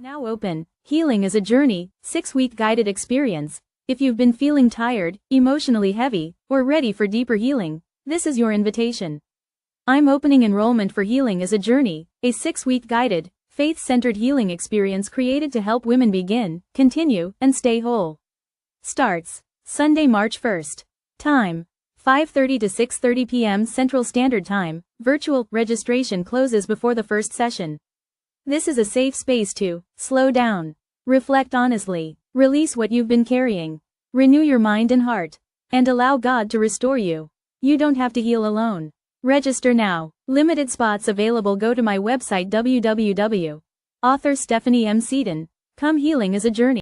Now open. Healing is a journey, 6-week guided experience. If you've been feeling tired, emotionally heavy, or ready for deeper healing, this is your invitation. I'm opening enrollment for Healing is a Journey, a 6-week guided, faith-centered healing experience created to help women begin, continue, and stay whole. Starts Sunday, March 1st. Time 5:30 to 6:30 p.m. Central Standard Time. Virtual registration closes before the first session. This is a safe space to slow down, reflect honestly, release what you've been carrying, renew your mind and heart, and allow God to restore you. You don't have to heal alone. Register now. Limited spots available. Go to my website www. Author Stephanie M. Seaton. Come, healing is a journey.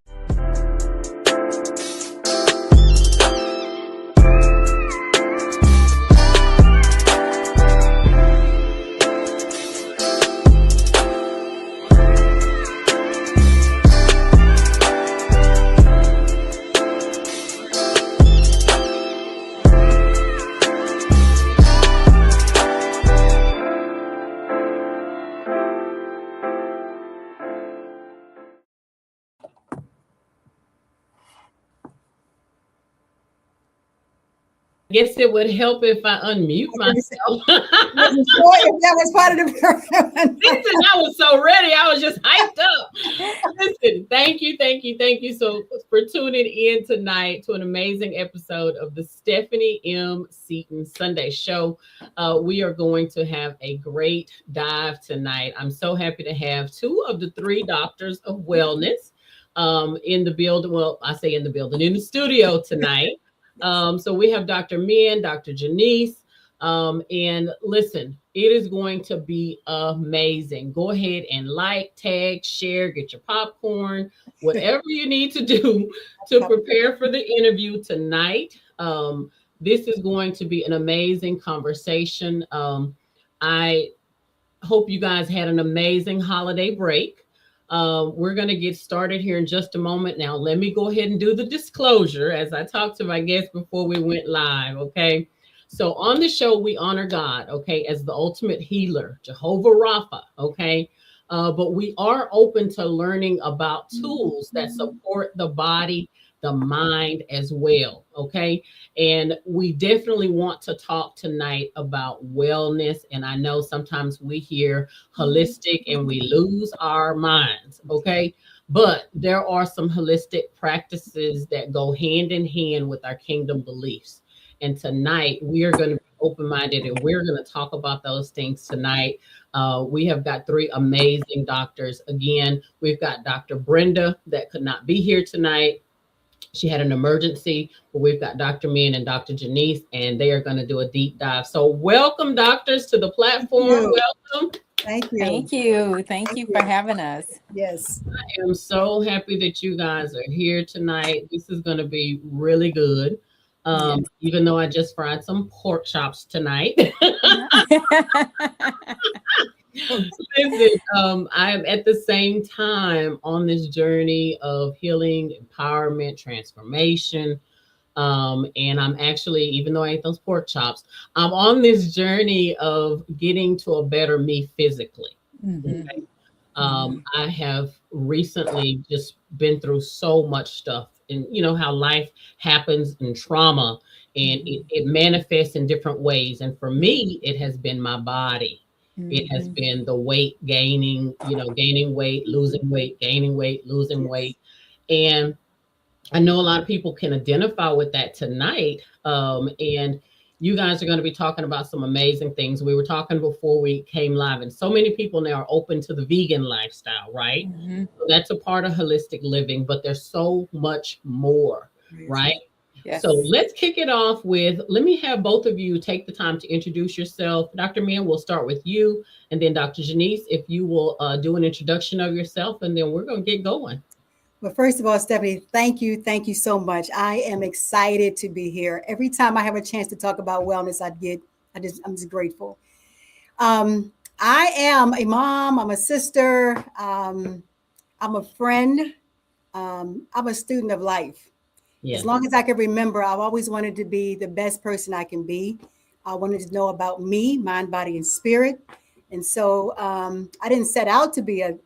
Guess it would help if I unmute myself. I wasn't sure if that was part of the program. Listen, I was so ready. I was just hyped up. Listen, thank you so for tuning in tonight to an amazing episode of the Stephanie M. Seaton Sunday Show. We are going to have a great dive tonight. I'm so happy to have 2 of the 3 doctors of wellness in the building. Well, I say in the building, in the studio tonight. So we have Dr. Min, Dr. Jeniece, and listen, it is going to be amazing. Go ahead and like, tag, share, get your popcorn, whatever you need to do to prepare for the interview tonight. This is going to be an amazing conversation. I hope you guys had an amazing holiday break. We're going to get started here in just a moment. Now, let me go ahead and do the disclosure as I talked to my guests before we went live, okay? So on the show, we honor God, okay, as the ultimate healer, Jehovah Rapha, okay? But we are open to learning about tools that support the body, the mind as well, okay? And we definitely want to talk tonight about wellness. And I know sometimes we hear holistic and we lose our minds, okay? But there are some holistic practices that go hand in hand with our kingdom beliefs. And tonight we are going to be open-minded and we're going to talk about those things tonight. We have got 3 amazing doctors. Again, we've got Dr. Brenda that could not be here tonight. She had an emergency, but we've got Dr. Min and Dr. Jeniece, and they are going to do a deep dive. So welcome, doctors, to the platform. Welcome. Thank you. Thank you for having us. Yes. I am so happy that you guys are here tonight. This is going to be really good. Even though I just fried some pork chops tonight. Listen, I am at the same time on this journey of healing, empowerment, transformation. And I'm actually, even though I ate those pork chops, I'm on this journey of getting to a better me physically. Okay? I have recently just been through so much stuff, and you know how life happens and trauma, and it manifests in different ways. And for me, it has been my body. It has been the weight gaining, gaining weight, losing weight, gaining weight, losing weight. And I know a lot of people can identify with that tonight. And you guys are going to be talking about some amazing things. We were talking before we came live, and so many people now are open to the vegan lifestyle, right? So that's a part of holistic living, but there's so much more, right? Yes. So let's kick it off with, let me have both of you take the time to introduce yourself. Dr. Min, we'll start with you. And then Dr. Jeniece, if you will do an introduction of yourself, and then we're going to get going. Well, first of all, Stephanie, thank you. Thank you so much. I am excited to be here. Every time I have a chance to talk about wellness, I'm just grateful. I am a mom. I'm a sister. I'm a friend. I'm a student of life. As long as I can remember, I've always wanted to be the best person I can be. I wanted to know about me, mind, body, and spirit. And so I didn't set out to be a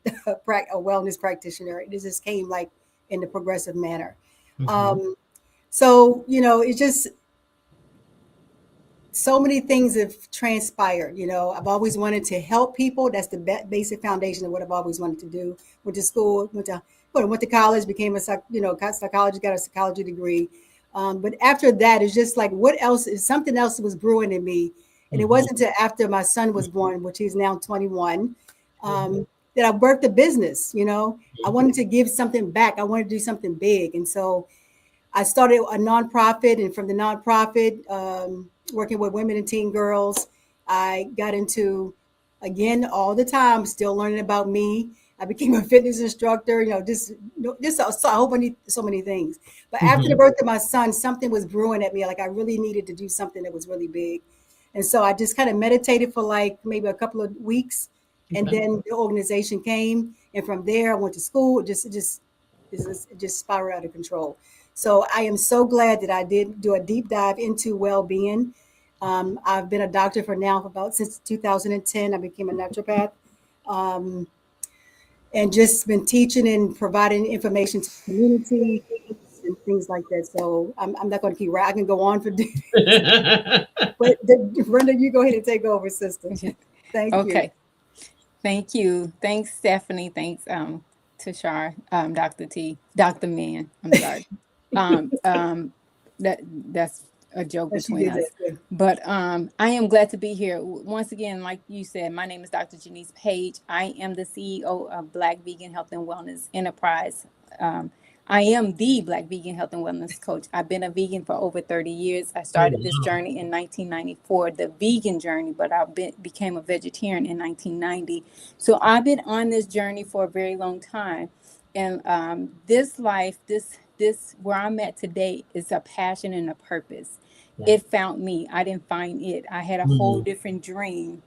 wellness practitioner. It just came like in the progressive manner. So, it's just so many things have transpired. I've always wanted to help people. That's the basic foundation of what I've always wanted to do. Went to school, went to college, became a psychologist, got a psychology degree. But after that, it's just like, what else is something else was brewing in me. And it wasn't until after my son was born, which he's now 21, that I worked a business. I wanted to give something back. I wanted to do something big. And so I started a nonprofit, and from the nonprofit, working with women and teen girls, I got into, again, all the time, still learning about me. I became a fitness instructor, just so many things. But after the birth of my son, something was brewing at me. Like I really needed to do something that was really big. And so I just kind of meditated for like maybe a couple of weeks. And then the organization came. And from there, I went to school. It just spiraled out of control. So I am so glad that I did do a deep dive into well-being. I've been a doctor since 2010. I became a naturopath, and just been teaching and providing information to the community and things like that. So I'm not going to keep right. I can go on for days. But Brenda, you go ahead and take over, sister. Thank you. Okay. Thank you. Thanks, Stephanie. Thanks, Tashar, Dr. Man. I'm sorry. That's a joke between us. But I am glad to be here. Once again, like you said, my name is Dr. Jeniece Paige. I am the CEO of Black Vegan Health and Wellness Enterprise. I am the Black Vegan Health and Wellness Coach. I've been a vegan for over 30 years. I started this journey in 1994, the vegan journey, but I became a vegetarian in 1990. So I've been on this journey for a very long time. And this life, this where I'm at today is a passion and a purpose. It found me. I didn't find it. I had a whole different dream.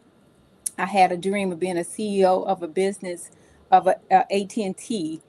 I had a dream of being a CEO of a business, of a AT&T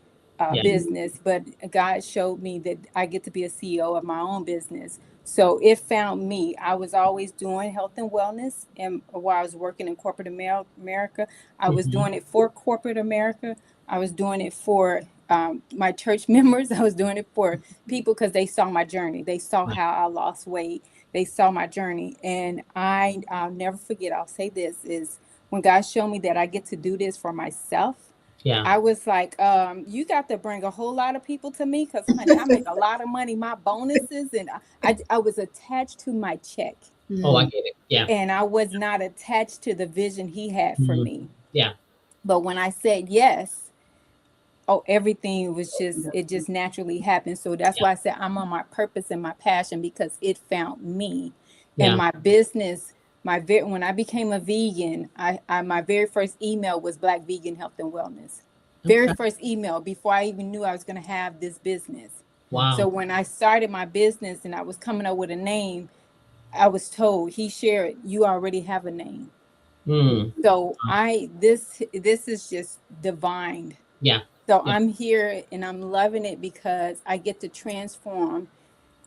business, but God showed me that I get to be a CEO of my own business. So it found me. I was always doing health and wellness, and while I was working in corporate America, I was doing it for corporate America. I was doing it for my church members. I was doing it for people because they saw my journey. They saw how I lost weight. They saw my journey. And I'll never forget, I'll say this, is when God showed me that I get to do this for myself, I was like, you got to bring a whole lot of people to me because, honey, I make a lot of money, my bonuses, and I was attached to my check. Oh, I get it. Yeah. And I was not attached to the vision he had for me. Yeah. But when I said yes, everything was it just naturally happened. So that's why I said I'm on my purpose and my passion, because it found me. And my business, when I became a vegan, my very first email was Black Vegan Health and Wellness. Very first email, before I even knew I was going to have this business. Wow. So when I started my business and I was coming up with a name, I was told, he shared, you already have a name. So this is just divine. Yeah. So I'm here and I'm loving it because I get to transform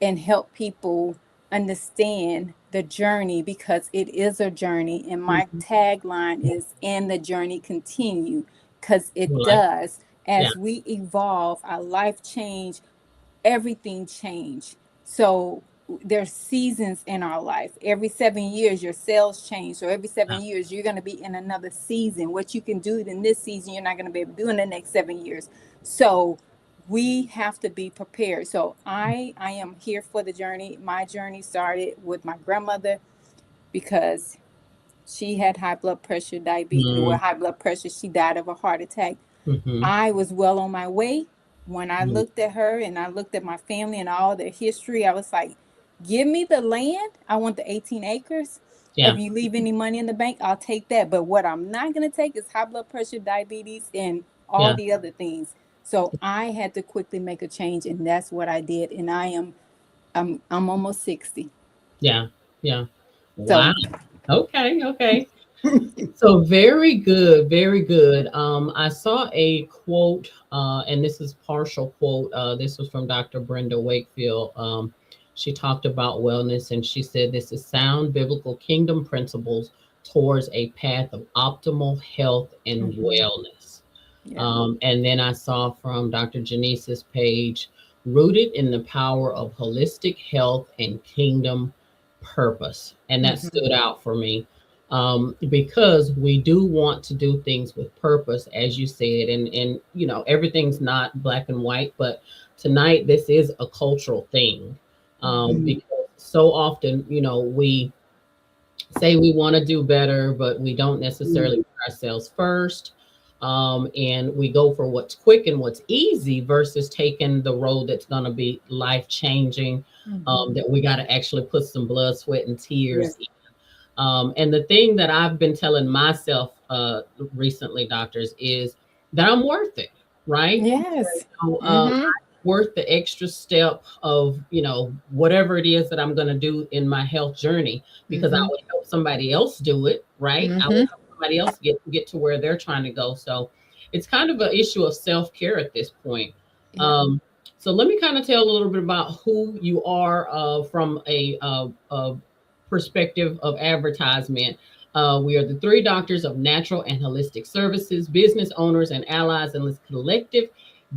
and help people understand the journey, because it is a journey. And my tagline is, "And the journey continue," because it does. As we evolve, our life change, everything change. So there's seasons in our life. Every 7 years, your cells change. So every 7 years, you're going to be in another season. What you can do in this season, you're not going to be able to do in the next 7 years. So we have to be prepared. So I am here for the journey. My journey started with my grandmother because she had high blood pressure, diabetes, with high blood pressure. She died of a heart attack. I was well on my way. When I looked at her and I looked at my family and all their history, I was like, give me the land. I want the 18 acres. If you leave any money in the bank, I'll take that. But what I'm not going to take is high blood pressure, diabetes, and all the other things. So I had to quickly make a change, and that's what I did. And I'm almost 60. Yeah. Wow. So, okay. So very good, very good. I saw a quote, and this is partial quote. This was from Dr. Brenda Wakefield. She talked about wellness, and she said, "This is sound biblical kingdom principles towards a path of optimal health and wellness. And then I saw from Dr. Jeniece Paige, rooted in the power of holistic health and kingdom purpose. And that stood out for me, because we do want to do things with purpose, as you said, and you know, everything's not black and white, but tonight this is a cultural thing, because so often, you know, we say we want to do better, but we don't necessarily put ourselves first. And we go for what's quick and what's easy versus taking the road that's going to be life changing, that we got to actually put some blood, sweat, and tears in. And the thing that I've been telling myself recently, doctors, is that I'm worth it, right? Yes. I'm worth the extra step of, you know, whatever it is that I'm going to do in my health journey, because I would help somebody else do it, right? I would help somebody else get to where they're trying to go. So it's kind of an issue of self-care at this point. So let me kind of tell a little bit about who you are from a perspective of advertisement. We are the 3 doctors of natural and holistic services, business owners and allies in this collective,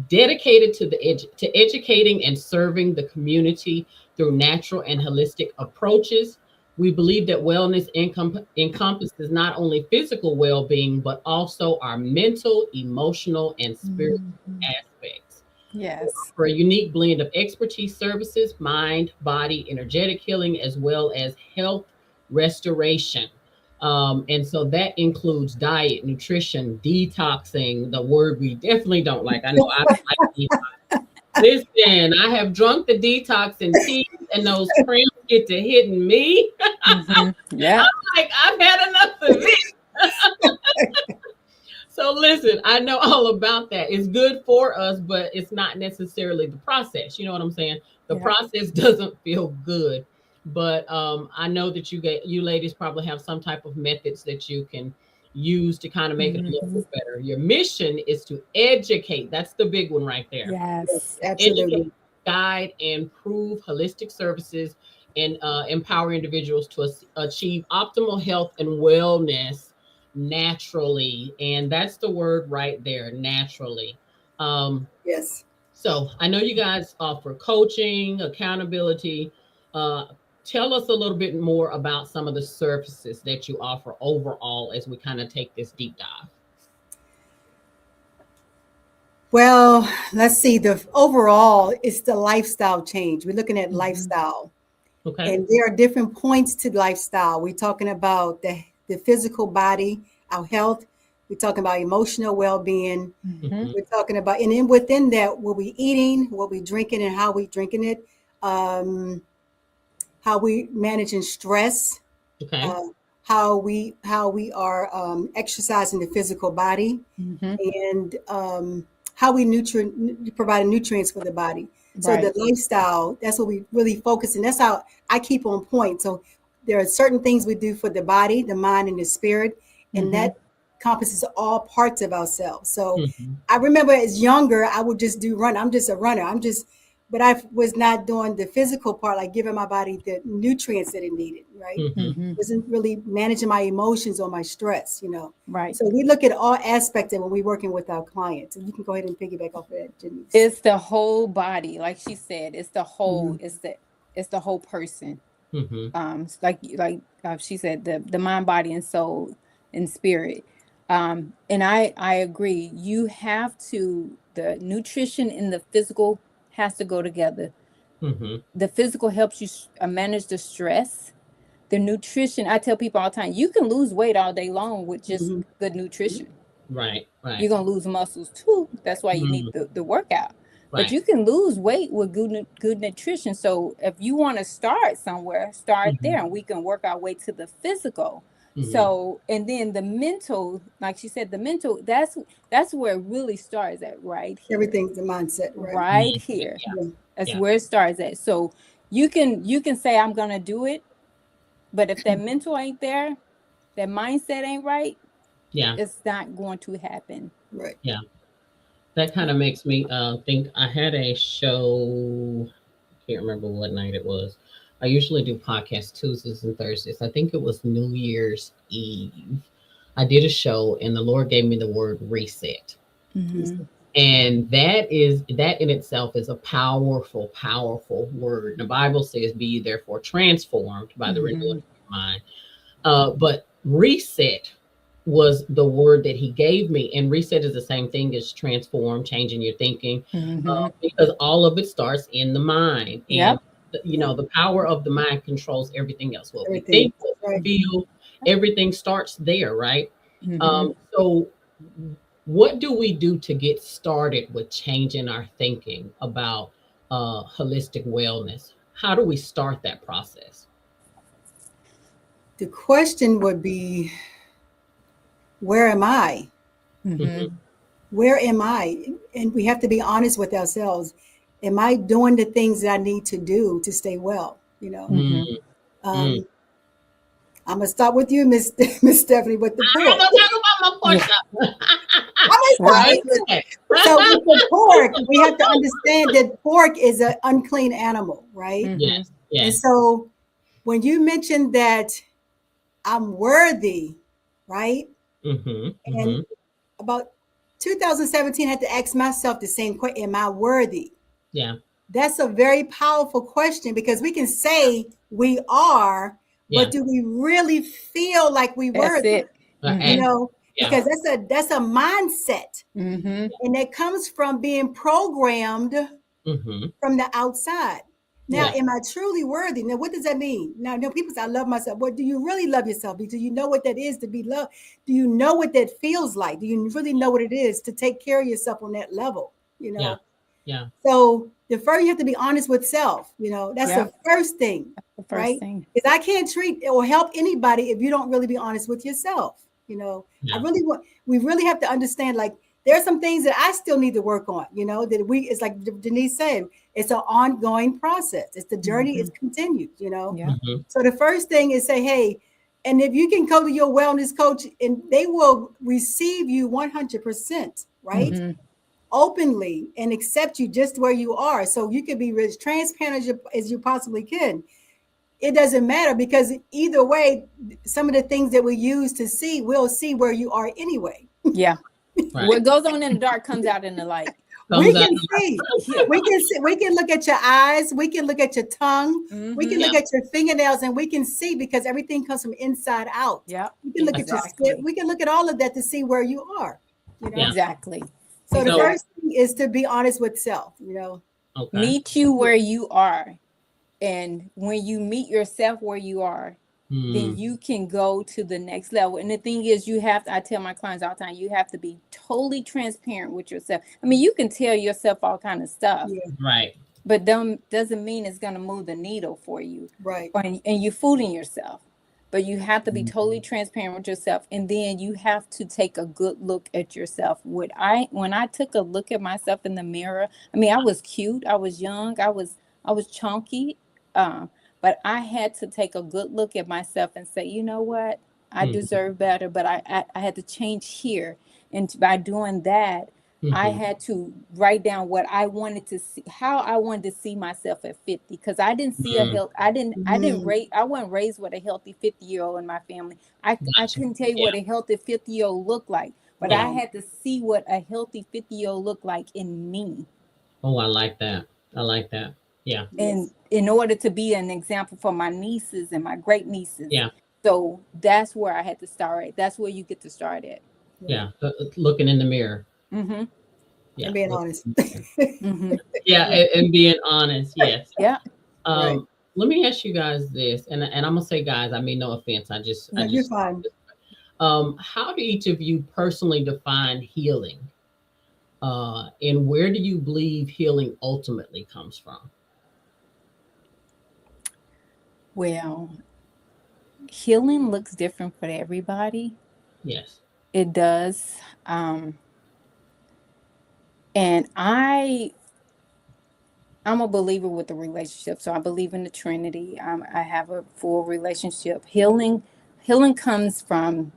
dedicated to educating and serving the community through natural and holistic approaches. We believe that wellness encompasses not only physical well-being, but also our mental, emotional, and spiritual aspects. Yes. For a unique blend of expertise services, mind, body, energetic healing, as well as health restoration. And so that includes diet, nutrition, detoxing, the word we definitely don't like. I know I don't like detox. Listen, I have drunk the detox in tea, and those cramps get to hitting me. Yeah. I'm like, I've had enough of it. So listen, I know all about that. It's good for us, but it's not necessarily the process. You know what I'm saying? The process doesn't feel good. But I know that you ladies probably have some type of methods that you can use to kind of make it a little bit better. Your mission is to educate. That's the big one right there. Yes, absolutely. Educate, guide, and improve holistic services and empower individuals to achieve optimal health and wellness naturally. And that's the word right there, naturally. Yes. So I know you guys offer coaching, accountability. Tell us a little bit more about some of the services that you offer overall as we kind of take this deep dive. Well, let's see. The overall is the lifestyle change. We're looking at lifestyle. Okay. And there are different points to lifestyle. We're talking about the physical body, our health. We're talking about emotional well-being. We're talking about, and then within that, what we eating, what we drinking, and how we drinking it. How we managing stress, how we are exercising the physical body, and how we provide nutrients for the body. So the lifestyle, that's what we really focus, and that's how I keep on point. So there are certain things we do for the body, the mind, and the spirit, and that encompasses all parts of ourselves. So I remember as younger, I would just do run. I'm just a runner. But I was not doing the physical part, like giving my body the nutrients that it needed, right? Wasn't really managing my emotions or my stress, you know? Right. So we look at all aspects of when we're working with our clients. And you can go ahead and piggyback off of that, Jeniece. It's the whole body, like she said. It's the whole. It's the whole person. Like she said, the mind, body, and soul, and spirit. And I agree. You have to, the nutrition and the physical has to go together. The physical helps you manage the stress. The nutrition, I tell people all the time, you can lose weight all day long with just good nutrition. Right. You're going to lose muscles too. That's why you need the workout. But you can lose weight with good nutrition. So if you want to start somewhere, start there, and we can work our way to the physical. So, and then the mental, like she said, the mental, that's where it really starts at, right here. Everything's the mindset, right? Right here. That's where it starts at. So you can say, I'm going to do it. But if that mental ain't there, that mindset ain't right, it's not going to happen. Right. Yeah. That kind of makes me think. I had a show, I can't remember what night it was, I usually do podcast Tuesdays and Thursdays. I think it was New Year's Eve. I did a show and the Lord gave me the word reset. Mm-hmm. And that in itself is a powerful, powerful word. The Bible says, be ye therefore transformed by the renewing of your mind. But reset was the word that he gave me. And reset is the same thing as transform, changing your thinking, because all of it starts in the mind. And, the power of the mind controls everything else. What we think, what we feel, everything starts there, right? So what do we do to get started with changing our thinking about holistic wellness? How do we start that process? The question would be, where am I? Where am I? And we have to be honest with ourselves. Am I doing the things that I need to do to stay well? I'm gonna start with you, Miss Stephanie, with the pork. I'm gonna talk about my pork. Right. So with the pork, we have to understand that pork is an unclean animal, right? Yes. And so when you mentioned that I'm worthy, right? And about 2017, I had to ask myself the same question: am I worthy? Yeah. That's a very powerful question, because we can say we are, but do we really feel like we worthy? Because that's a mindset, and that comes from being programmed from the outside. Now, am I truly worthy? Now, what does that mean? Now, people say, I love myself. What do you really love yourself? Do you know what that is to be loved? Do you know what that feels like? Do you really know what it is to take care of yourself on that level? Yeah. So the first, you have to be honest with self. That's the first thing, right? Because I can't treat or help anybody if you don't really be honest with yourself. We really have to understand, like, there are some things that I still need to work on, it's like Jeniece said, it's an ongoing process. It's the journey is continued, So the first thing is say, hey, and if you can go to your wellness coach and they will receive you 100%, right? Openly, and accept you just where you are. So you can be as transparent as you possibly can. It doesn't matter, because either way, some of the things that we use to see, we'll see where you are anyway. Yeah. Right. What goes on in the dark comes out in the light. We can see. We can look at your eyes. We can look at your tongue. We can look at your fingernails, and we can see, because everything comes from inside out. Yeah. We can look at your skin. We can look at all of that to see where you are. Exactly. So the first thing is to be honest with self. Meet you where you are. And when you meet yourself where you are, then you can go to the next level. And the thing is, I tell my clients all the time, you have to be totally transparent with yourself. I mean, you can tell yourself all kind of stuff. Yeah. Right. But doesn't mean it's going to move the needle for you. Right. And you're fooling yourself. But you have to be totally transparent with yourself. And then you have to take a good look at yourself. When I took a look at myself in the mirror, I mean, I was cute. I was young. I was chunky. But I had to take a good look at myself and say, you know what? I deserve better, but I had to change here. And by doing that, I had to write down what I wanted to see, how I wanted to see myself at 50, because I didn't see I wasn't raised with a healthy 50-year-old in my family. I couldn't tell you what a healthy 50-year-old looked like, but I had to see what a healthy 50-year-old looked like in me. Oh, I like that. Yeah. And in order to be an example for my nieces and my great nieces. Yeah. So that's where I had to start at. That's where you get to start at. Yeah. Looking in the mirror. Yeah. And being honest. Yeah. And being honest. Yes. Yeah. Right. Let me ask you guys this, and I'm gonna say, guys, I mean no offense. You're fine. How do each of you personally define healing? And where do you believe healing ultimately comes from? Well, healing looks different for everybody. Yes. It does. And I'm a believer with the relationship. So I believe in the Trinity. I have a full relationship. Healing comes from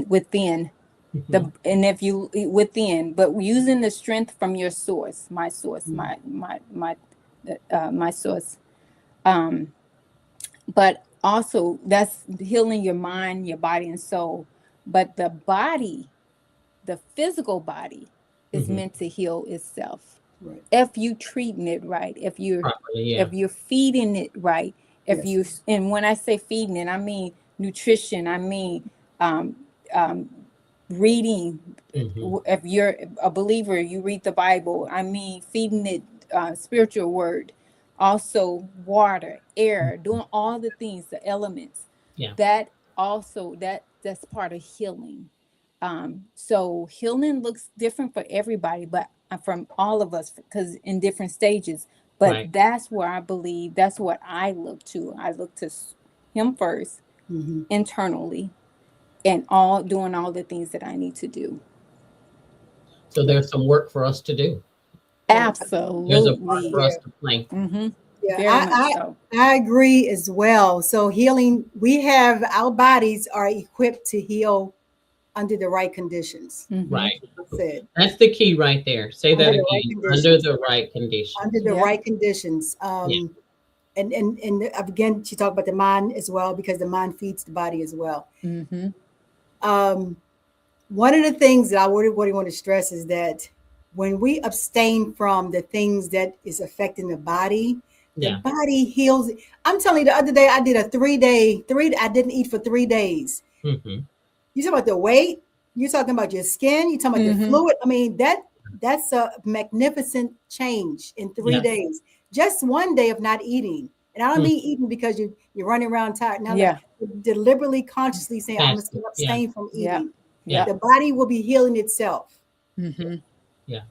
within. But using the strength from your source, my source, my source. but also that's healing your mind, your body and soul. But the body, the physical body is meant to heal itself. Right. If you treating it right, if you're feeding it right, if you, and when I say feeding it, I mean nutrition, I mean reading. If you're a believer, you read the Bible. I mean feeding it spiritual word, also water, air, doing all the things, the elements. That also that's part of healing. So healing looks different for everybody, but from all of us, because in different stages. But that's where I believe, that's what I look to. I look to him first, internally, and doing all the things that I need to do. So there's some work for us to do. Absolutely. There's a part for us to play. Yeah, I agree as well. So healing, our bodies are equipped to heal under the right conditions. Right. That's the key right there. Say that again. Under the right conditions. Under the right conditions. And again, she talked about the mind as well, because the mind feeds the body as well. One of the things that I really want to stress is that when we abstain from the things that is affecting the body body heals. I'm telling you, the other day I did a 3-day, I didn't eat for 3 days. You talking about the weight, you're talking about your skin, you're talking about the fluid. I mean, that's a magnificent change in 3 days. Just 1 day of not eating. And I don't mean eating because you're running around tired. Now, like deliberately, consciously saying, I'm just going to abstain from eating. The body will be healing itself.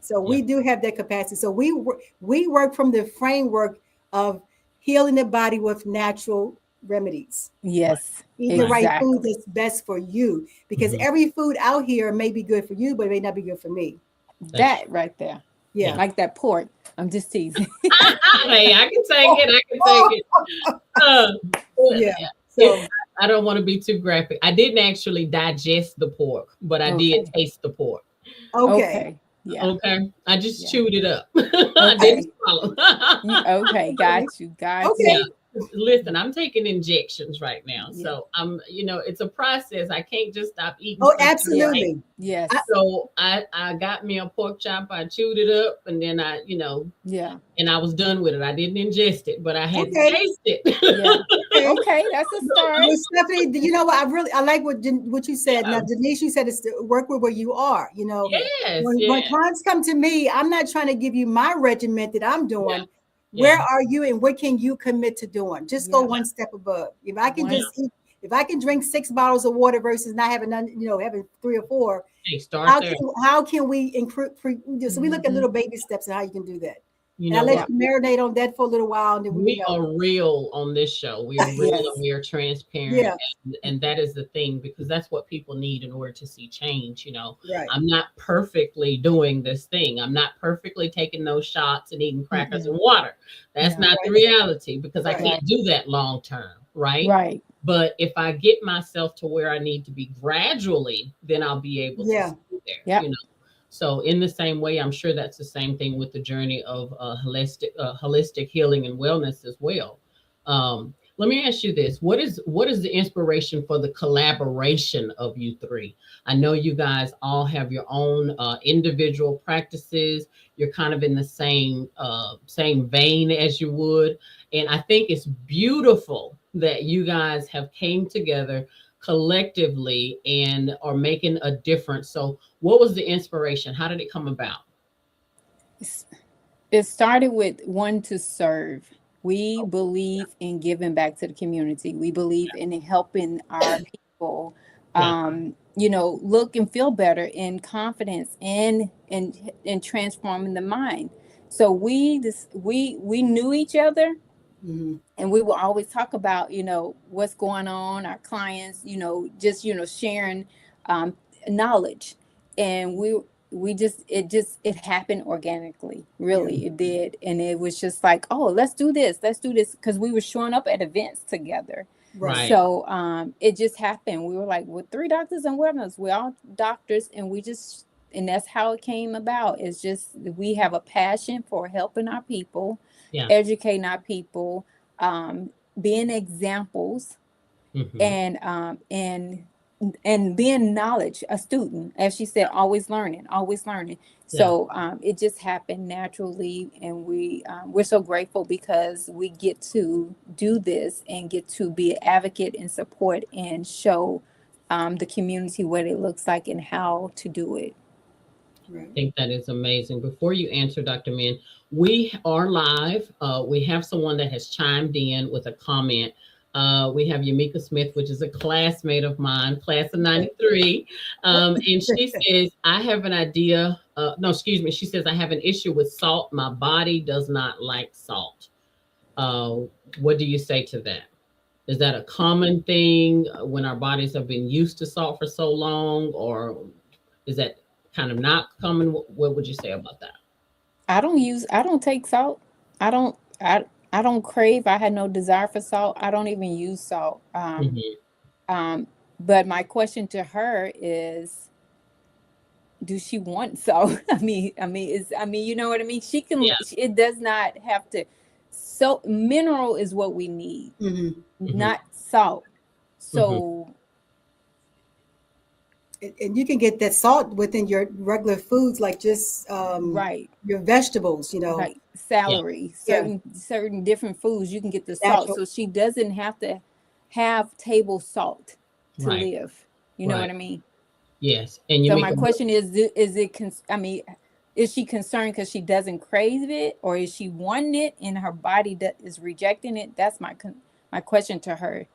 So we do have that capacity. So we work from the framework of healing the body with natural remedies. Eat the right food that's best for you, because every food out here may be good for you, but it may not be good for me. That right there. Like that pork. I'm just teasing. Hey, I can take it. So I don't want to be too graphic. I didn't actually digest the pork, but I did taste the pork. Okay. Okay. I just chewed it up. I didn't swallow. Got you. Listen, I'm taking injections right now. So it's a process. I can't just stop eating. Oh, absolutely. Yes. So I got me a pork chop. I chewed it up, and then and I was done with it. I didn't ingest it, but I had to taste it. Okay, that's a start. Well, Stephanie, you know what? I like what you said. Now, Jeniece, you said it's to work with where you are. When clients come to me, I'm not trying to give you my regimen that I'm doing. Where are you, and what can you commit to doing? Just go one step above. If I can just eat, if I can drink 6 bottles of water versus not having none, having 3 or 4, how can we increase? So we look at little baby steps and how you can do that. And I let you marinate on that for a little while. And then we are real on this show. We are real and we are transparent. And that is the thing, because that's what people need in order to see change. I'm not perfectly doing this thing. I'm not perfectly taking those shots and eating crackers and water. That's not the reality, because I can't do that long term. Right. But if I get myself to where I need to be gradually, then I'll be able to stay there. So in the same way, I'm sure that's the same thing with the journey of holistic healing and wellness as well. Let me ask you this. What is the inspiration for the collaboration of you three? I know you guys all have your own individual practices. You're kind of in the same vein as you would. And I think it's beautiful that you guys have came together collectively and are making a difference. So what was the inspiration? How did it come about? It started with one to serve. We believe in giving back to the community. We believe in helping our people, look and feel better, in confidence, and transforming the mind. So we knew each other. And we will always talk about, what's going on, our clients, just, sharing knowledge. And it happened organically. Really, it did. And it was just like, oh, let's do this. Because we were showing up at events together. Right. So it just happened. We were like, we're 3 doctors and wellness. We're all doctors. And that's how it came about. It's just, we have a passion for helping our people, educating our people, being examples, Mm-hmm. and being knowledge, a student, as she said, always learning, always learning. So it just happened naturally, and we're so grateful because we get to do this and get to be an advocate and support and show the community what it looks like and how to do it. I think that is amazing. Before you answer, Dr. Min, we are live. We have someone that has chimed in with a comment. We have Yamika Smith, which is a classmate of mine, class of 93. And she says, I have an idea. No, excuse me. She says, I have an issue with salt. My body does not like salt. What do you say to that? Is that a common thing when our bodies have been used to salt for so long, or is that kind of not common? What would you say about that? I don't take salt. I don't crave. I had no desire for salt. I don't even use salt. But my question to her is, do she want salt? I mean, you know what I mean? She can, it does not have to. So mineral is what we need, not salt. So, and you can get that salt within your regular foods, like just your vegetables, like celery, certain different foods, you can get the salt. So she doesn't have to have table salt to live. You know what I mean? Yes. And so my question is she concerned because she doesn't crave it, or is she wanting it and her body is rejecting it? That's my question to her.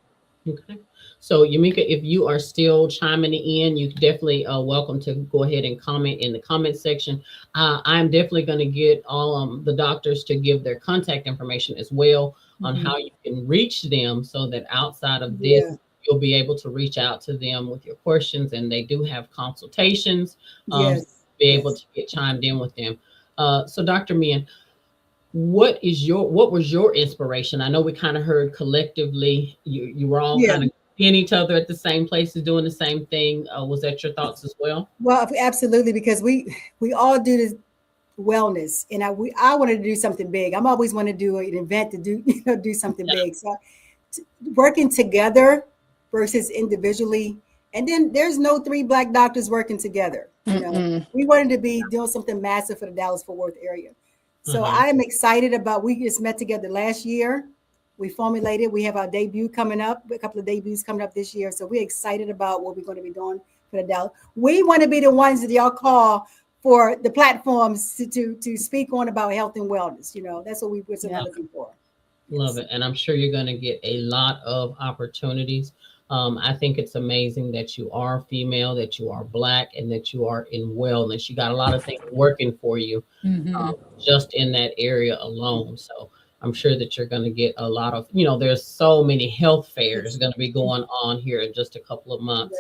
Okay. So Yamika, if you are still chiming in, you definitely welcome to go ahead and comment in the comment section. I'm definitely going to get all the doctors to give their contact information as well on how you can reach them, so that outside of this, you'll be able to reach out to them with your questions, and they do have consultations. Be able to get chimed in with them. So Dr. Min, what was your inspiration? I know we kind of heard collectively you were all kind of in each other at the same places doing the same thing. Was that your thoughts as well? Well, absolutely, because we all do this wellness, and I wanted to do something big. I'm always want to do an event to do something big. So working together versus individually, and then there's no 3 Black doctors working together. We wanted to be doing something massive for the Dallas-Fort Worth area. So I am excited about, we just met together last year. We formulated, we have our debut coming up, a couple of debuts coming up this year. So we're excited about what we're going to be doing for the Dallas. We want to be the ones that y'all call for the platforms to speak on about health and wellness. That's what we're looking for. Love it. And I'm sure you're going to get a lot of opportunities. I think it's amazing that you are female, that you are Black, and that you are in wellness. You got a lot of things working for you just in that area alone. So I'm sure that you're going to get a lot of, there's so many health fairs going to be going on here in just a couple of months.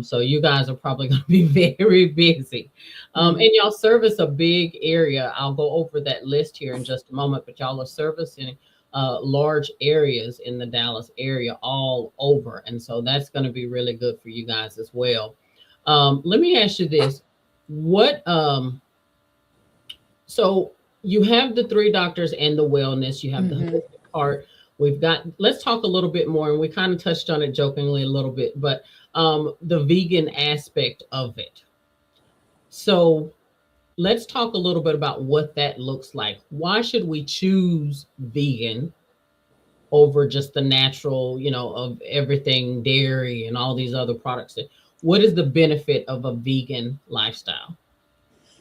So you guys are probably going to be very busy. And y'all service a big area. I'll go over that list here in just a moment, but y'all are servicing large areas in the Dallas area all over. And so that's going to be really good for you guys as well. Let me ask you this. So you have the 3 doctors and the wellness, you have the holistic part. Let's talk a little bit more, and we kind of touched on it jokingly a little bit, but the vegan aspect of it. So let's talk a little bit about what that looks like. Why should we choose vegan over just the natural, of everything, dairy and all these other products? What is the benefit of a vegan lifestyle?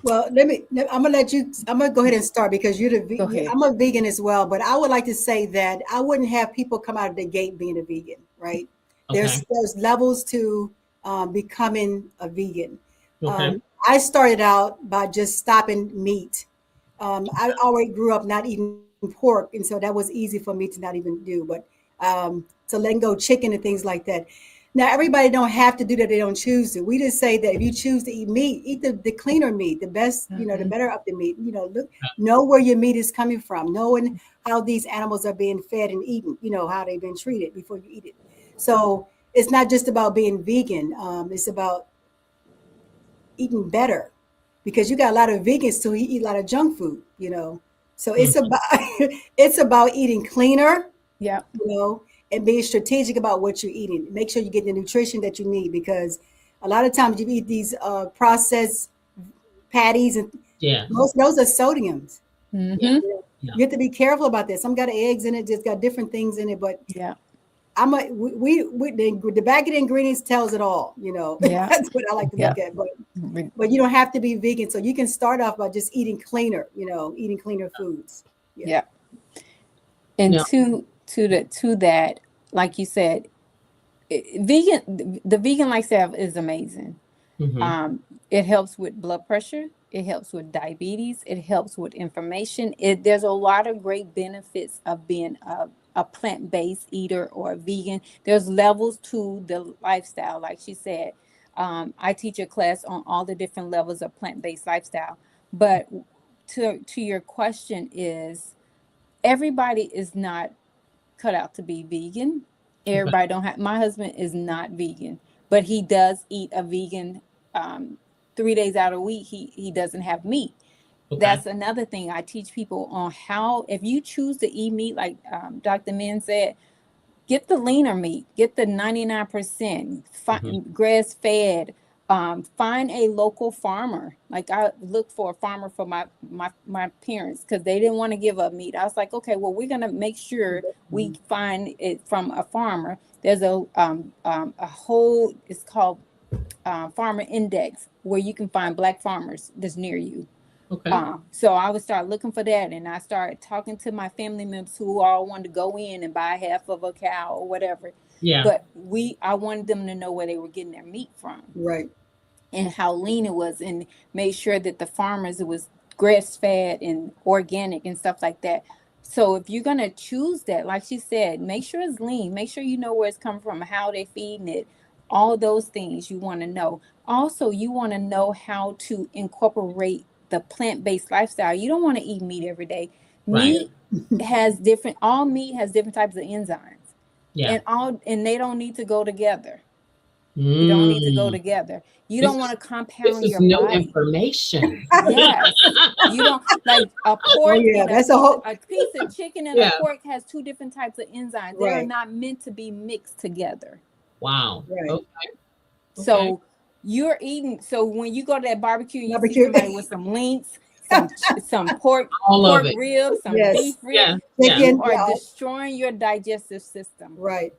Well, I'm going to go ahead and start, because I'm a vegan as well, but I would like to say that I wouldn't have people come out of the gate being a vegan, right? Okay. There's levels to becoming a vegan. Okay. I started out by just stopping meat. I already grew up not eating pork, and so that was easy for me to not even do, but to letting go chicken and things like that. Now, everybody don't have to do that. They don't choose to. We just say that if you choose to eat meat, eat the cleaner meat, the best, the better of the meat. Know where your meat is coming from, knowing how these animals are being fed and eaten, how they've been treated before you eat it. So it's not just about being vegan. It's about eating better, because you got a lot of vegans who eat a lot of junk food, So it's about eating cleaner, Yeah. And being strategic about what you're eating. Make sure you get the nutrition that you need, because a lot of times you eat these processed patties, and most of those are sodiums. Mm-hmm. You have to be careful about that. Some got eggs in it, just got different things in it, but yeah. The bag of the ingredients tells it all, Yeah. That's what I like to look at. But you don't have to be vegan. So you can start off by just eating cleaner, eating cleaner foods. Yeah. And to that, like you said, the vegan lifestyle is amazing. Mm-hmm. It helps with blood pressure. It helps with diabetes. It helps with inflammation. There's a lot of great benefits of being a plant-based eater or a vegan. There's levels to the lifestyle. Like she said, I teach a class on all the different levels of plant-based lifestyle. But to your question is, everybody is not cut out to be vegan. Everybody don't have. My husband is not vegan, but he does eat a vegan 3 days out of the week. He doesn't have meat. That's another thing I teach people on how, if you choose to eat meat, like Dr. Min said, get the leaner meat, get the 99% grass fed. Find a local farmer. Like I looked for a farmer for my parents, because they didn't want to give up meat. I was like, okay, well, we're gonna make sure we find it from a farmer. There's a whole, it's called Farmer Index, where you can find Black farmers that's near you. So I would start looking for that, and I started talking to my family members who all wanted to go in and buy half of a cow or whatever. But I wanted them to know where they were getting their meat from, right, and how lean it was, and made sure that the farmers, it was grass fed and organic and stuff like that. So if you're gonna choose that, like she said, make sure it's lean. Make sure you know where it's coming from, how they feeding it, all those things you want to know. Also, you want to know how to incorporate the plant-based lifestyle. You don't want to eat meat every day. Meat has all meat has different types of enzymes. And they don't need to go together. You don't need to go together. You don't want to compound your new body. Information. Yes. You don't, like a pork a piece of chicken and a pork has 2 different types of enzymes. They are not meant to be mixed together. Wow. Okay. So you're eating. So when you go to that barbecue, you see somebody with some links, some pork ribs, some beef ribs. You are destroying your digestive system. Right.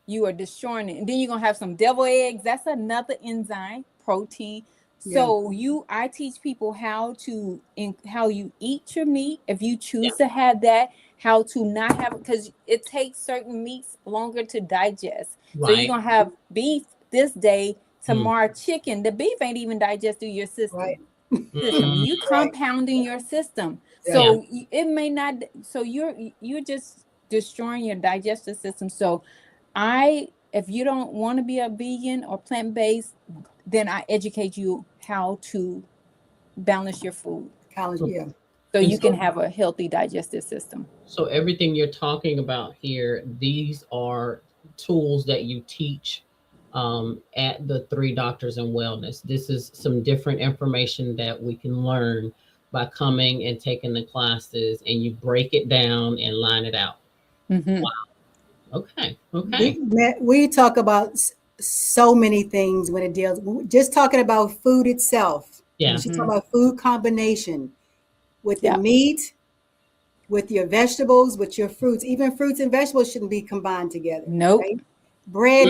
You are destroying it. And then you're going to have some devil eggs. That's another enzyme, protein. So I teach people how you eat your meat. If you choose to have that, how to not have it, because it takes certain meats longer to digest. So you're going to have beef this day, tomorrow chicken. The beef ain't even digested through your system. You compounding your system. So it may not, so you're just destroying your digestive system. So if you don't want to be a vegan or plant-based, then I educate you how to balance your food. So you can have a healthy digestive system. So everything you're talking about here, these are tools that you teach at the 3 Doctors in Wellness. This is some different information that we can learn by coming and taking the classes, and you break it down and line it out. Wow. Okay. We talk about so many things when it deals, just talking about food itself. We should talk about food combination with the meat, with your vegetables, with your fruits. Even fruits and vegetables shouldn't be combined together. Nope. Right? Bread,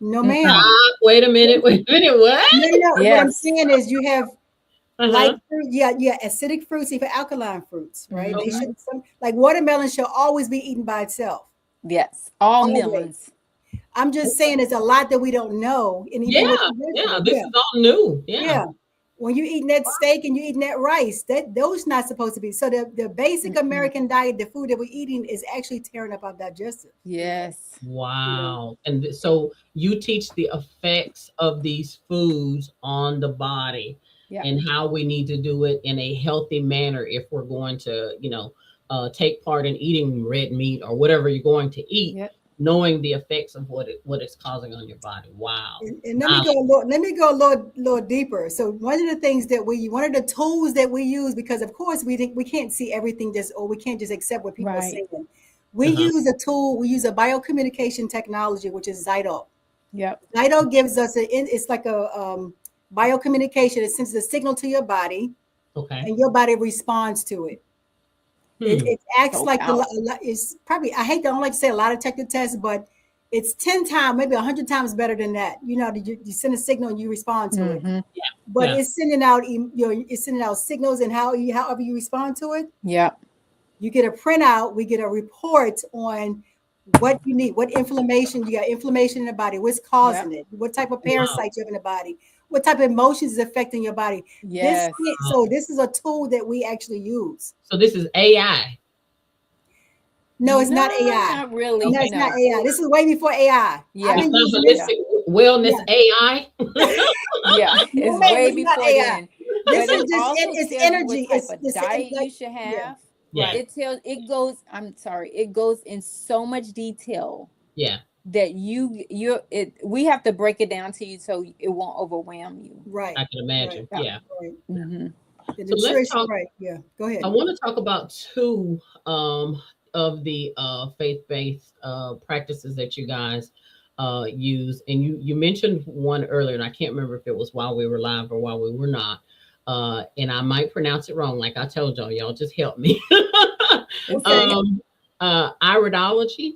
no ma'am. Wait a minute. What? No. What I'm saying is you have light fruit, acidic fruits, even alkaline fruits, right? They should, like watermelon should always be eaten by itself. Yes, all melons. I'm just saying there's a lot that we don't know. And this is all new. When you're eating that steak and you're eating that rice, those not supposed to be. So the basic American diet, the food that we're eating is actually tearing up our digestive. Yes. Wow. And so you teach the effects of these foods on the body and how we need to do it in a healthy manner if we're going to, take part in eating red meat or whatever you're going to eat. Knowing the effects of what it's causing on your body. Wow. And let me go a little deeper. So one of the things that one of the tools that we use, because of course we can't see everything we can't just accept what people are saying. We use a tool, we use a biocommunication technology, which is Zyto. Yep. Zyto gives us it's like a biocommunication. It sends a signal to your body, and your body responds to it. It acts like it's probably, I don't like to say a lie detector test, but it's 10 times, maybe 100 times better than that. You know, you send a signal and you respond to it. Yeah. But it's sending out, it's sending out signals, and however you respond to it. Yeah. You get a printout. We get a report on what you need, what inflammation you got, inflammation in the body, what's causing it, what type of parasites you have in the body, what type of emotions is affecting your body. Yes. So this is a tool that we actually use. So this is AI. No, it's not AI. Not really. No, it's not AI. This is way before AI. Yeah. It's wellness AI. Yeah, it's way before then. This is just it's energy. It's diet you should have. Yeah. It goes in so much detail. Yeah. That we have to break it down to you so it won't overwhelm you. Right. I can imagine. Right. Yeah. Right. Mm-hmm. So let's talk. Right. Yeah. Go ahead. I want to talk about two of the faith-based practices that you guys use, and you mentioned one earlier, and I can't remember if it was while we were live or while we were not. And I might pronounce it wrong, like I told y'all just help me. Iridology.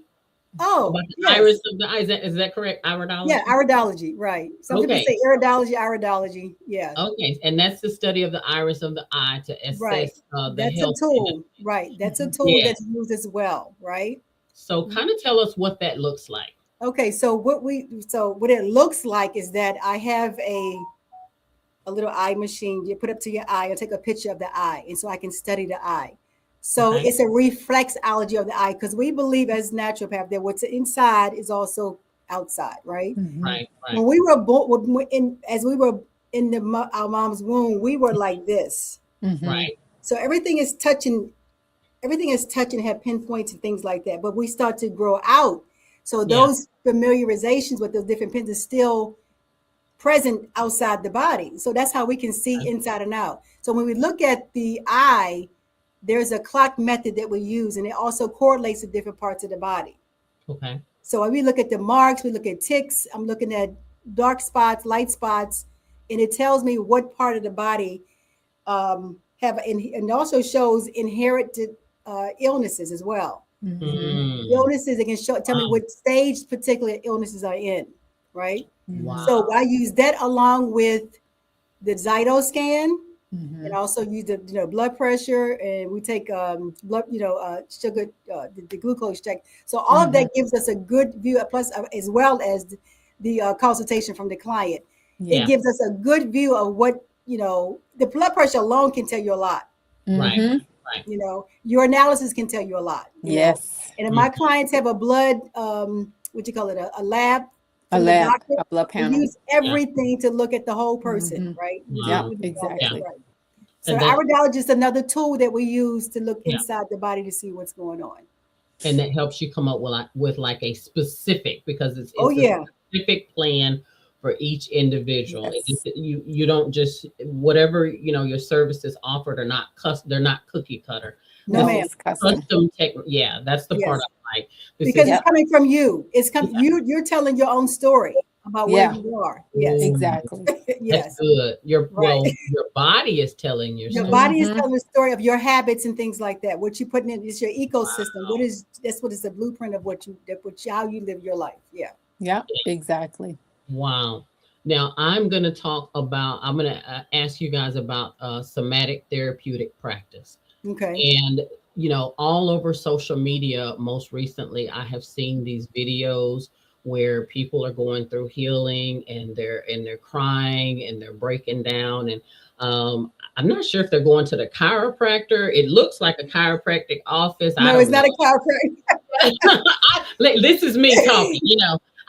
Oh, iris of the eye. Is that correct? Iridology. Yeah, iridology. Right. Some people say iridology. Yeah. Okay, and that's the study of the iris of the eye to assess the that's health. A tool. Right. That's a tool that's used as well. Right. So, kind of tell us what that looks like. Okay. So what it looks like is that I have a little eye machine you put up to your eye. I take a picture of the eye, and so I can study the eye. So it's a reflexology of the eye, because we believe as naturopath that what's inside is also outside, right? Mm-hmm. Right. When we were born, as we were in our mom's womb, we were like this. Mm-hmm. Right. So everything is touching, have pinpoints and things like that. But we start to grow out. So those familiarizations with those different pins are still present outside the body. So that's how we can see inside and out. So when we look at the eye, there's a clock method that we use, and it also correlates to different parts of the body. Okay. So when we look at the marks, we look at ticks, I'm looking at dark spots, light spots, and it tells me what part of the body and also shows inherited illnesses as well. Mm-hmm. Illnesses, it can tell me what stage particular illnesses are in, right? Wow. So I use that along with the Zyto scan. Mm-hmm. And also use the blood pressure, and we take blood sugar, the glucose check. So all of that gives us a good view, plus as well as the consultation from the client. It gives us a good view of what the blood pressure alone can tell you a lot. Right. Right. Your analysis can tell you a lot. Yes. And if my clients have a blood, a lab. A blood panel. We use everything to look at the whole person, right? Yeah, exactly. Right. So iridology is another tool that we use to look inside the body to see what's going on. And that helps you come up with like a specific, because it's a specific plan for each individual. Yes. You don't just whatever your services offered are not they're not cookie cutter. No, ma'am. Custom tech. Yeah, that's the part I like. Because it's coming from you. It's coming. You're telling your own story about where you are. Yes, exactly. Yes, that's good. Your body is telling your story. Your body is telling the story of your habits and things like that. What you putting in is your ecosystem. Wow. That's what is the blueprint of how you live your life. Yeah. Yeah. Exactly. Wow. Now I'm going to ask you guys about somatic therapeutic practice. Okay. And all over social media, most recently, I have seen these videos where people are going through healing, and they're crying and they're breaking down. And I'm not sure if they're going to the chiropractor. It looks like a chiropractic office. No, it's not a chiropractor. This is me talking,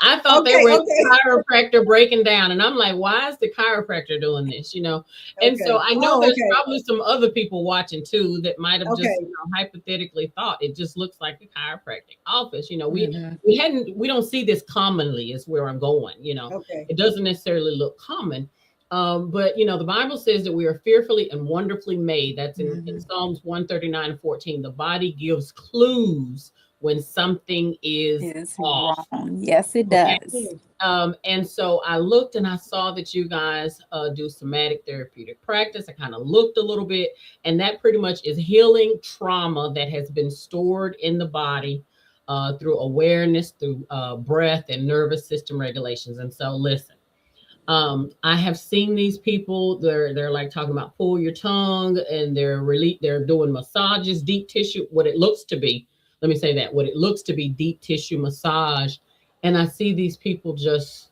I thought they were the chiropractor breaking down, and I'm like, why is the chiropractor doing this? And so I know there's probably some other people watching too that might have just hypothetically thought it just looks like a chiropractic office. We don't see this commonly, is where I'm going. It doesn't necessarily look common. But the Bible says that we are fearfully and wonderfully made. That's in Psalms 139:14. The body gives clues when something is off. wrong. Yes, it does. And so I looked and I saw that you guys do somatic therapeutic practice. I kind of looked a little bit, and that pretty much is healing trauma that has been stored in the body through awareness, through breath and nervous system regulations. And so listen, I have seen these people, they're like talking about pull your tongue, and they're doing massages, deep tissue, what it looks to be. Let me say that, what it looks to be deep tissue massage. And I see these people just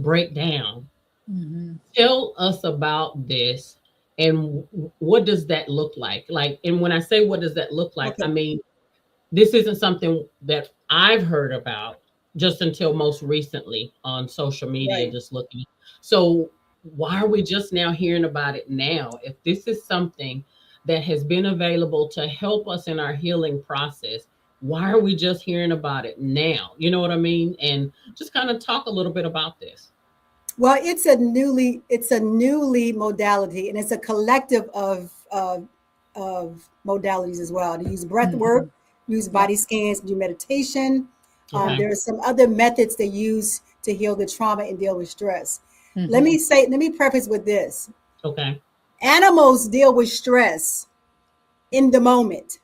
break down. Mm-hmm. Tell us about this, and what does that look like? Like, and when I say what does that look like, I mean, this isn't something that I've heard about just until most recently on social media, just looking. So why are we just now hearing about it now? If this is something that has been available to help us in our healing process, why are we just hearing about it now? You know what I mean? And just kind of talk a little bit about this. Well, it's a newly modality, and it's a collective of modalities as well. To use breath work, use body scans, do meditation. There are some other methods they use to heal the trauma and deal with stress. Let me preface with this. Okay. Animals deal with stress in the moment.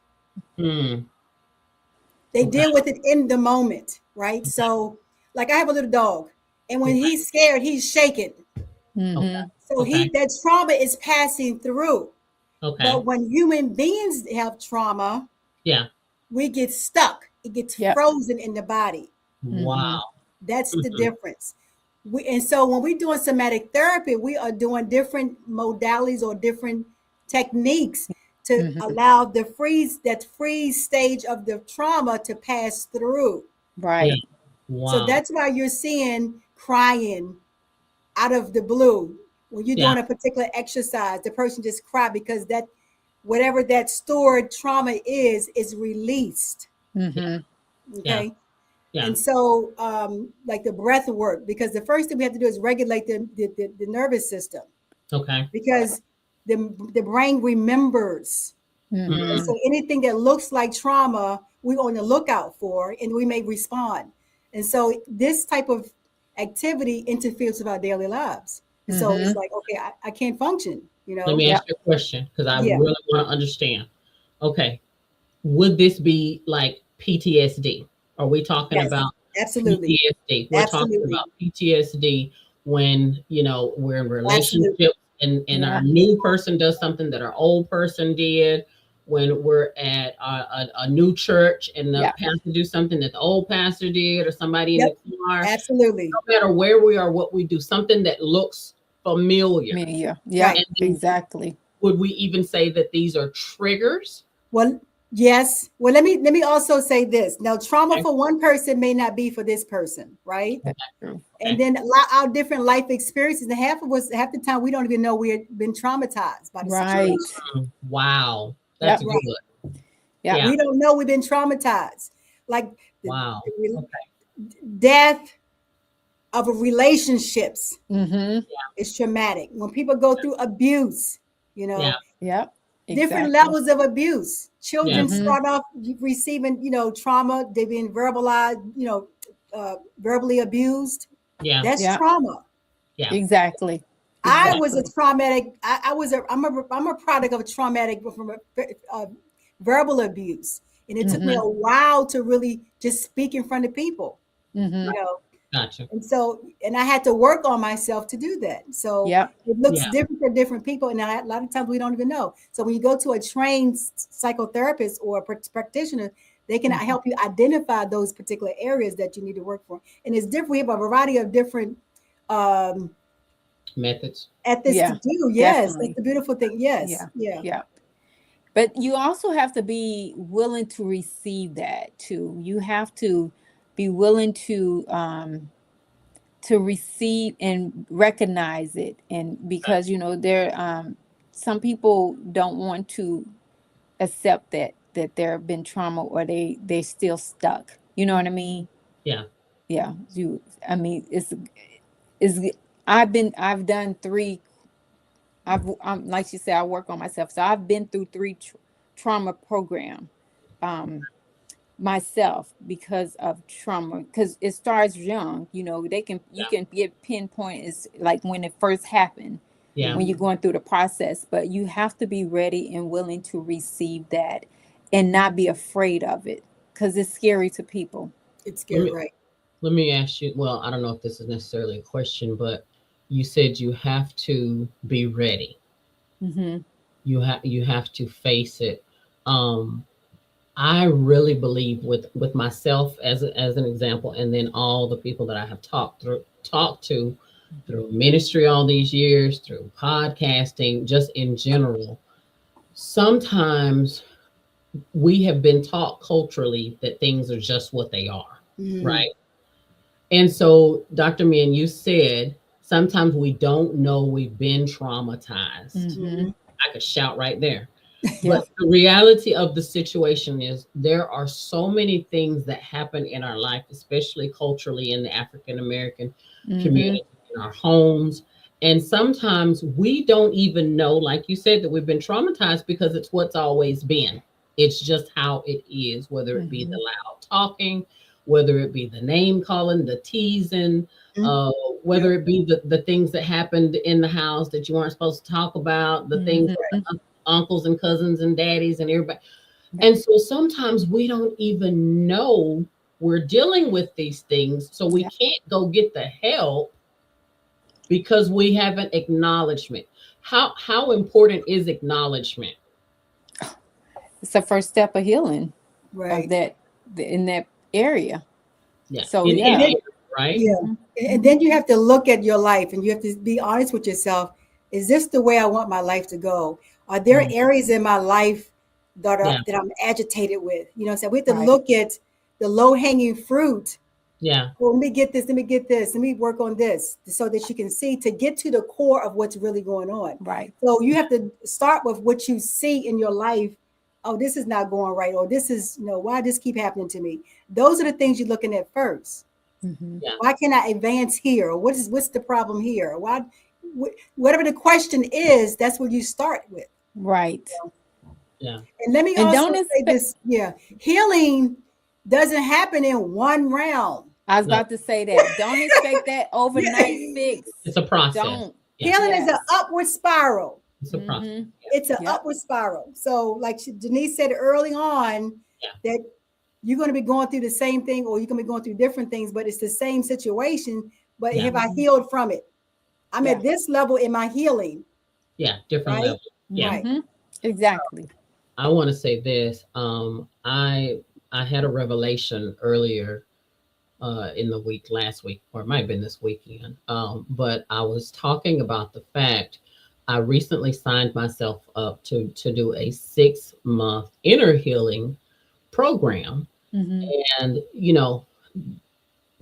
They deal with it in the moment, right? So, like, I have a little dog, and when he's scared, he's shaking. So that trauma is passing through. But when human beings have trauma, we get stuck. It gets frozen in the body. Wow. That's the difference. And so when we're doing somatic therapy, we are doing different modalities or different techniques to allow the freeze stage of the trauma to pass through. Right. Yeah. Wow. So that's why you're seeing crying out of the blue. When you're doing a particular exercise, the person just cry because that whatever that stored trauma is released. Okay. And so like the breath work, because the first thing we have to do is regulate the nervous system. Okay. Because the brain remembers. And so anything that looks like trauma, we're on the lookout for, and we may respond. And so this type of activity interferes with our daily lives. And so it's like, okay, I can't function, you know. Let me ask you a question, because I really want to understand. Okay. Would this be like PTSD? Are we talking about PTSD? We're talking about PTSD when, you know, we're in relationships and our new person does something that our old person did. When we're at a new church and the pastor do something that the old pastor did, or somebody in the car. Absolutely. No matter where we are, what we do, something that looks familiar. Yeah, exactly. Would we even say that these are triggers? Well, yes. Well, let me also say this. Now, trauma for one person may not be for this person, right? And then our different life experiences. And half the time we don't even know we had been traumatized by the situation. Wow. That's good. We don't know we've been traumatized. Like the death of relationships is traumatic. When people go through abuse, you know, different levels of abuse. Children start off receiving, you know, trauma. They've been verbalized, you know, verbally abused. That's trauma. Exactly. I was a traumatic. I'm a product of a traumatic from a verbal abuse, and it took me a while to really just speak in front of people. You know, gotcha. And I had to work on myself to do that. So it looks different for different people, and a lot of times we don't even know. So when you go to a trained psychotherapist or a practitioner, they can help you identify those particular areas that you need to work for. And it's different. We have a variety of different methods to do. Yes, that's the beautiful thing. Yes. But you also have to be willing to receive that too. You have to be willing to receive and recognize it. And because, you know, there some people don't want to accept that there have been trauma, or they're still stuck. You know what I mean? Yeah. I mean, I've done 3. I'm like she said, I work on myself. So I've been through 3 trauma program. myself because of trauma, because it starts young. You know, you can get pinpoint is like when it first happened, when you're going through the process, but you have to be ready and willing to receive that and not be afraid of it, because it's scary to people. It's scary, right? Let me ask you, well, I don't know if this is necessarily a question, but you said you have to be ready. You have to face it. I really believe with myself as an example, and then all the people that I have talked to through ministry all these years, through podcasting, just in general. Sometimes we have been taught culturally that things are just what they are, right? And so, Dr. Min, you said sometimes we don't know we've been traumatized. I could shout right there. But the reality of the situation is there are so many things that happen in our life, especially culturally in the African American community, in our homes. And sometimes we don't even know, like you said, that we've been traumatized because it's what's always been. It's just how it is, whether it be the loud talking, whether it be the name calling, the teasing, whether it be the things that happened in the house that you weren't supposed to talk about, the things that uncles and cousins and daddies and everybody. And so sometimes we don't even know we're dealing with these things. So we can't go get the help because we haven't acknowledgement. How important is acknowledgement? It's the first step of healing, right? Of that in that area. Yeah. So right. Yeah. And then you have to look at your life and you have to be honest with yourself. Is this the way I want my life to go? Are there areas in my life that I'm agitated with? You know what I'm saying? We have to look at the low-hanging fruit. Yeah. Well, let me get this. Let me work on this so that you can see to get to the core of what's really going on. Right. So you have to start with what you see in your life. Oh, this is not going right. Or this is, why does this keep happening to me? Those are the things you're looking at first. Why can't I advance here? Or what's the problem here? Whatever the question is, that's what you start with. Right. Yeah. And let me also say this. Yeah. Healing doesn't happen in one round. I was about to say that. Don't expect that overnight fix. It's a process. Don't. Healing is an upward spiral. It's a process. It's an upward spiral. So like Jeniece said early on, that you're going to be going through the same thing or you're going to be going through different things, but it's the same situation. But have I healed from it? I'm at this level in my healing. Yeah, different level. Yeah. Right. Exactly. I want to say this. I had a revelation earlier in the week, last week, or it might have been this weekend. But I was talking about the fact I recently signed myself up to do a 6-month inner healing program. And,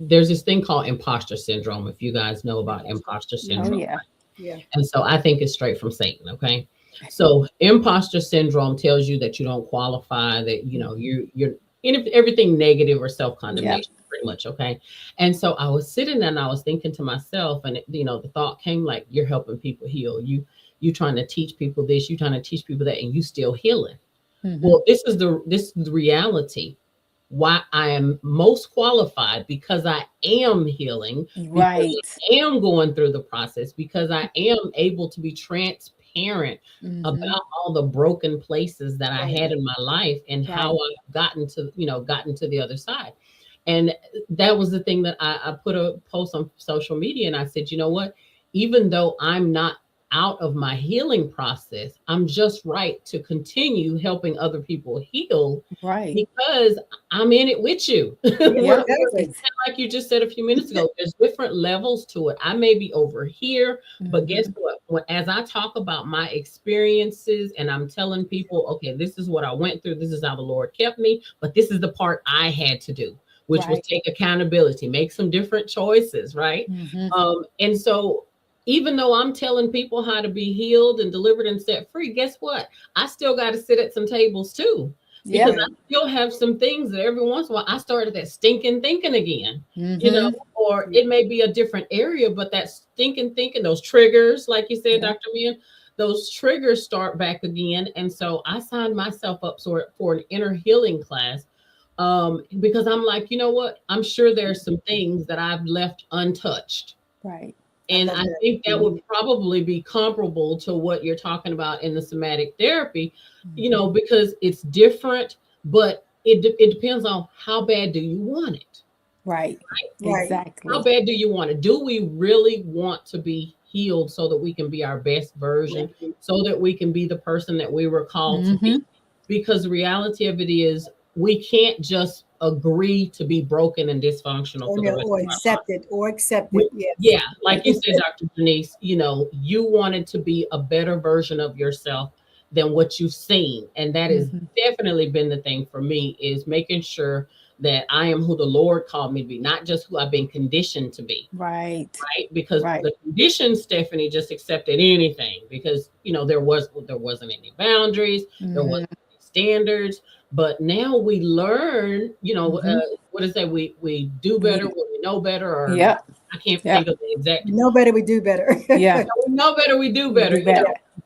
there's this thing called imposter syndrome. If you guys know about imposter syndrome. Oh, yeah. And so I think it's straight from Satan. Okay. So imposter syndrome tells you that you don't qualify, that, you're in everything negative or self-condemnation, pretty much. Okay. And so I was sitting there and I was thinking to myself, and the thought came like, you're helping people heal. You trying to teach people this, you trying to teach people that, and you still healing. Well, this is the reality. Why I am most qualified, because I am healing, right? I am going through the process, because I am able to be transparent about all the broken places that I had in my life and how I've gotten to the other side. And that was the thing that I put a post on social media, and I said, you know what? Even though I'm not out of my healing process, I'm just right to continue helping other people heal, right? Because I'm in it with you. Yeah, like you just said a few minutes ago, there's different levels to it. I may be over here, but guess what? As I talk about my experiences and I'm telling people, okay, this is what I went through, this is how the Lord kept me, but this is the part I had to do, which was take accountability, make some different choices, right? And so even though I'm telling people how to be healed and delivered and set free, guess what? I still got to sit at some tables too. Because I still have some things that every once in a while I started that stinking thinking again, or it may be a different area, but that stinking thinking, those triggers, like you said, Dr. Min, those triggers start back again. And so I signed myself up for an inner healing class Because I'm like, you know what? I'm sure there's some things that I've left untouched. Right. And I think that would probably be comparable to what you're talking about in the somatic therapy, you know, because it's different, but it depends on how bad do you want it? Right. Right. Exactly. How bad do you want it? Do we really want to be healed so that we can be our best version, so that we can be the person that we were called to be? Because the reality of it is we can't just agree to be broken and dysfunctional for the rest of our accept it. Yes. Yeah, like you said, Dr. Jeniece, you know, you wanted to be a better version of yourself than what you've seen. And that has definitely been the thing for me, is making sure that I am who the Lord called me to be, not just who I've been conditioned to be. Right. Right. Because the conditioned Stephanie just accepted anything, because, you know, there wasn't any boundaries, there wasn't any standards. But now we learn, you know, what is that? We do better when we know better, or I can't think of the exact. Know better, we do better. Yeah. We know better, we do better. You know?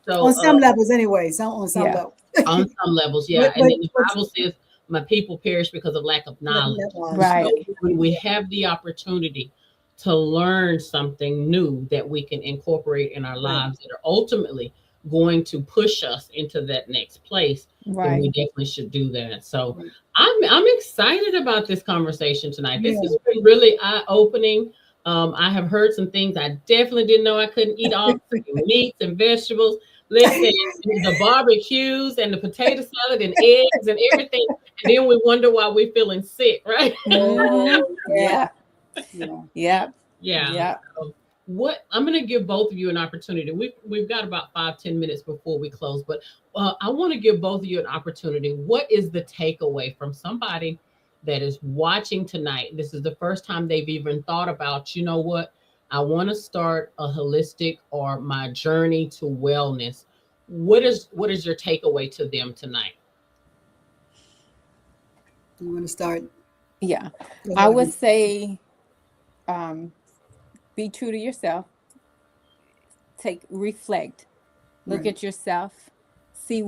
So on some levels anyway. On some levels. On some levels, yeah. And then the Bible says, my people perish because of lack of knowledge. Right. So when we have the opportunity to learn something new that we can incorporate in our lives that are ultimately going to push us into that next place, then we definitely should do that. So I'm excited about this conversation tonight. This has been really eye-opening. I have heard some things I definitely didn't know I couldn't eat, all meats and vegetables. Listen, the barbecues and the potato salad and eggs and everything. And then we wonder why we're feeling sick, right? Yeah. So what I'm going to give both of you an opportunity. We've got about 5-10 minutes before we close, but I want to give both of you an opportunity. What is the takeaway from somebody that is watching tonight? This is the first time they've even thought about, you know what? I want to start a holistic or my journey to wellness. What is your takeaway to them tonight? You want to start? Yeah. I would say be true to yourself. Reflect. Look at yourself. See,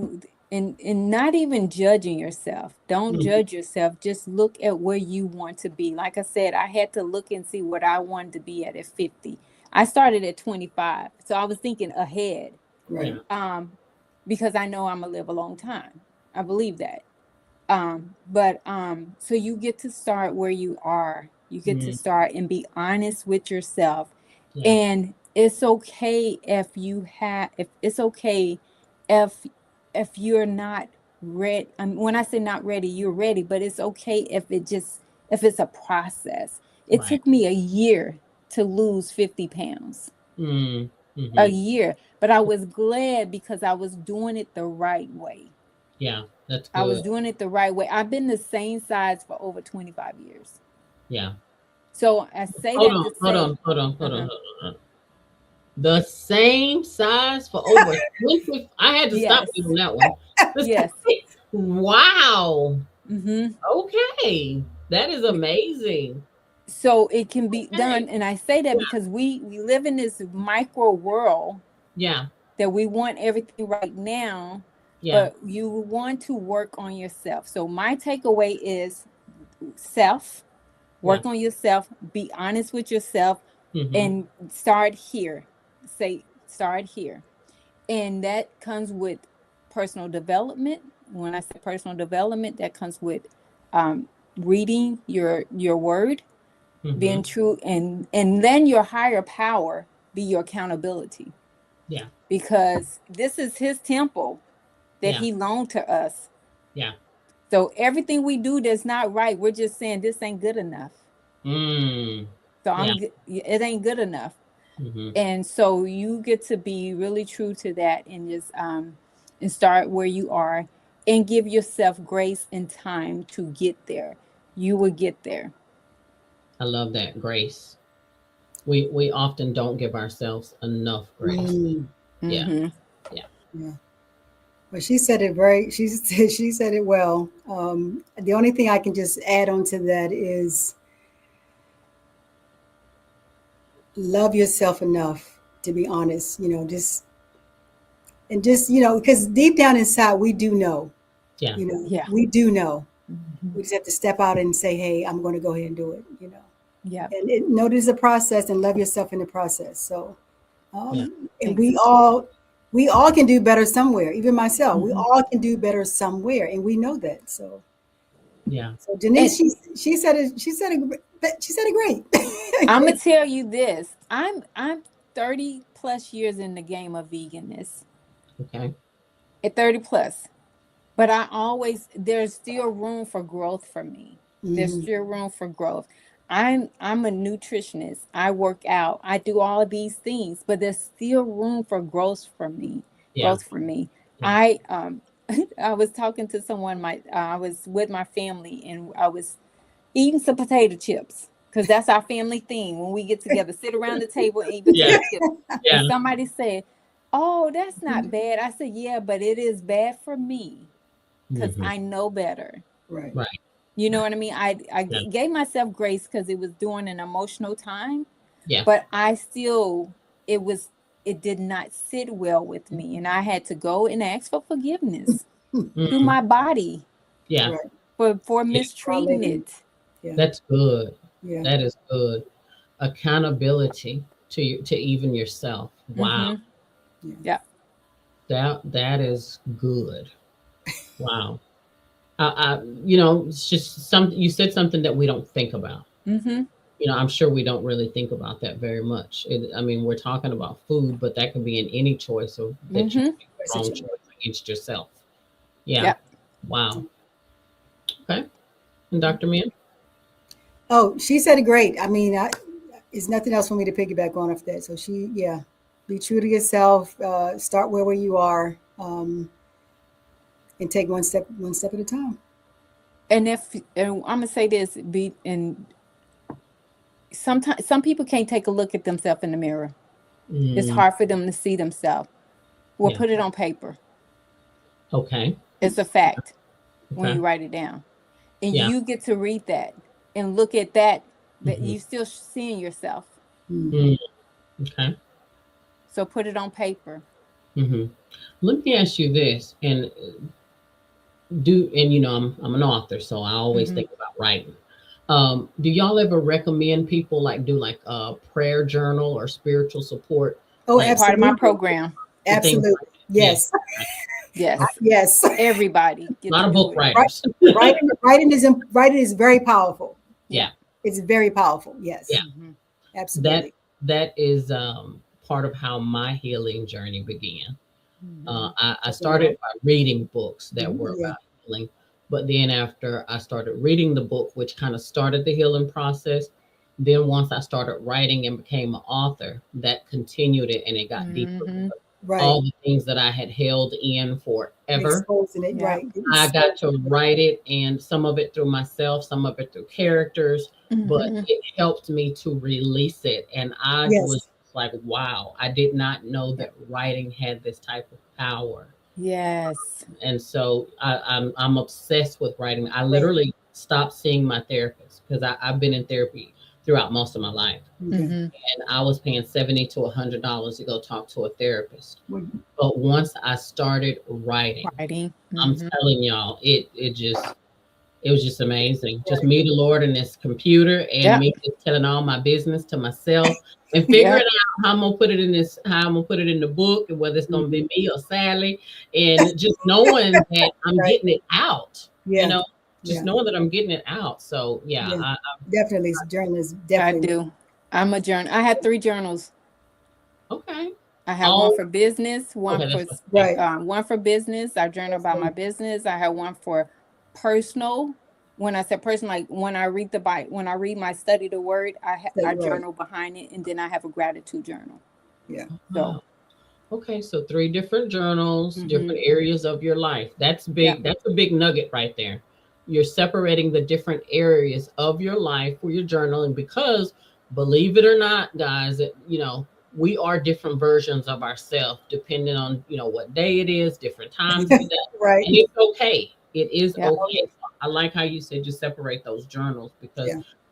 and not even judging yourself. Don't judge yourself. Just look at where you want to be. Like I said, I had to look and see what I wanted to be at 50. I started at 25. So I was thinking ahead. Right. Because I know I'm gonna live a long time. I believe that. So you get to start where you are. You get to start and be honest with yourself. Yeah. And it's okay if you're not ready. When I say not ready, you're ready, but it's okay if it's a process. It took me a year to lose 50 pounds. A year, but I was glad because I was doing it the right way. Yeah, that's good. I was doing it the right way. I've been the same size for over 25 years. Yeah. So I say Hold on. The same size for over 20. I had to stop you on that one. Yes. Wow. Okay. That is amazing. So it can be done. And I say that because we live in this micro world. Yeah. That we want everything right now. Yeah. But you want to work on yourself. So my takeaway is work on yourself, be honest with yourself, and start here. Start here. And that comes with personal development. When I say personal development, that comes with reading your word, being true, and then your higher power be your accountability. Yeah. Because this is his temple that he loaned to us. Yeah. So everything we do that's not right, we're just saying this ain't good enough. So it ain't good enough. And so you get to be really true to that and just and start where you are and give yourself grace and time to get there. You will get there. I love that, grace. We often don't give ourselves enough grace. Yeah. Well, she said it she said it well. The only thing I can just add on to that is love yourself enough to be honest, because deep down inside, we do know, we do know We just have to step out and say, hey, I'm going to go ahead and do it, you know. Yeah. And notice the process and love yourself in the process. So, and Thanks. we all can do better somewhere. Even myself, we all can do better somewhere, and we know that. So, yeah. So Jeniece, she said it great. I'm gonna tell you this. I'm 30 plus years in the game of veganism. Okay. At 30 plus. But there's still room for growth for me. There's still room for growth. I'm a nutritionist. I work out. I do all of these things, but there's still room for growth for me. Yeah. Growth for me. Yeah. I was talking to someone. I was with my family, and I was eating some potato chips because that's our family thing. When we get together, sit around the table and eat potato chips. Yeah. And somebody said, "Oh, that's not bad." I said, "Yeah, but it is bad for me because I know better." Right. You know what I mean? I gave myself grace because it was during an emotional time. Yeah. But it did not sit well with me. And I had to go and ask for forgiveness through my body. Yeah. For mistreating it. Yeah. That's good. Yeah. That is good. Accountability to even yourself. Wow. Yeah. That is good. Wow. It's just you said something that we don't think about. I'm sure we don't really think about that very much. We're talking about food, but that can be in any choice of that you make the wrong choice against yourself. Yeah. Yep. Wow. Okay. And Dr. Mia? Oh, she said it great. It's nothing else for me to piggyback on after that. So be true to yourself, start where you are, and take one step at a time. And I'm gonna say this, sometimes some people can't take a look at themselves in the mirror. It's hard for them to see themselves. Well, put it on paper. Okay. It's a fact when you write it down. And you get to read that and look at that you still seeing yourself. Okay. So put it on paper. Let me ask you this, I'm an author, so I always think about writing. Do y'all ever recommend people do a prayer journal or spiritual support? Oh, absolutely. Part of my program. Absolutely. Yes. Yes. Yes. Everybody. A lot of book writers. Writing is very powerful. Yeah. It's very powerful. Yes. Yeah. Absolutely. That is part of how my healing journey began. I started by reading books that were about healing, but then after I started reading the book, which kind of started the healing process, then once I started writing and became an author, that continued it and it got deeper. Right. All the things that I had held in forever, exposing it, right? I got to write it, and some of it through myself, some of it through characters, but it helped me to release it. And I was like, wow, I did not know that writing had this type of power. Yes. And so I'm obsessed with writing. I literally stopped seeing my therapist because I've been in therapy throughout most of my life. And I was paying $70 to $100 to go talk to a therapist. But once I started writing. I'm telling y'all, it was just amazing. Just me, the Lord, and this computer, and me just telling all my business to myself and figuring out how I'm gonna put it in the book, and whether it's gonna be me or Sally, and just knowing that I'm getting it out. Just knowing that I'm getting it out. So I definitely journals. Definitely, I do. I'm a journal. I have 3 journals. Okay. I have one for business, one for business. I journal about my business. I have one for personal. When I said personal, like when I read when I read my study the word, I journal behind it, and then I have a gratitude journal. Yeah. So. Okay, so 3 different journals, different areas of your life. That's big. Yeah. That's a big nugget right there. You're separating the different areas of your life for your journaling because, believe it or not, guys, we are different versions of ourselves depending on, what day it is, different times of the day. Right. And it's okay. It is okay. I like how you said just separate those journals because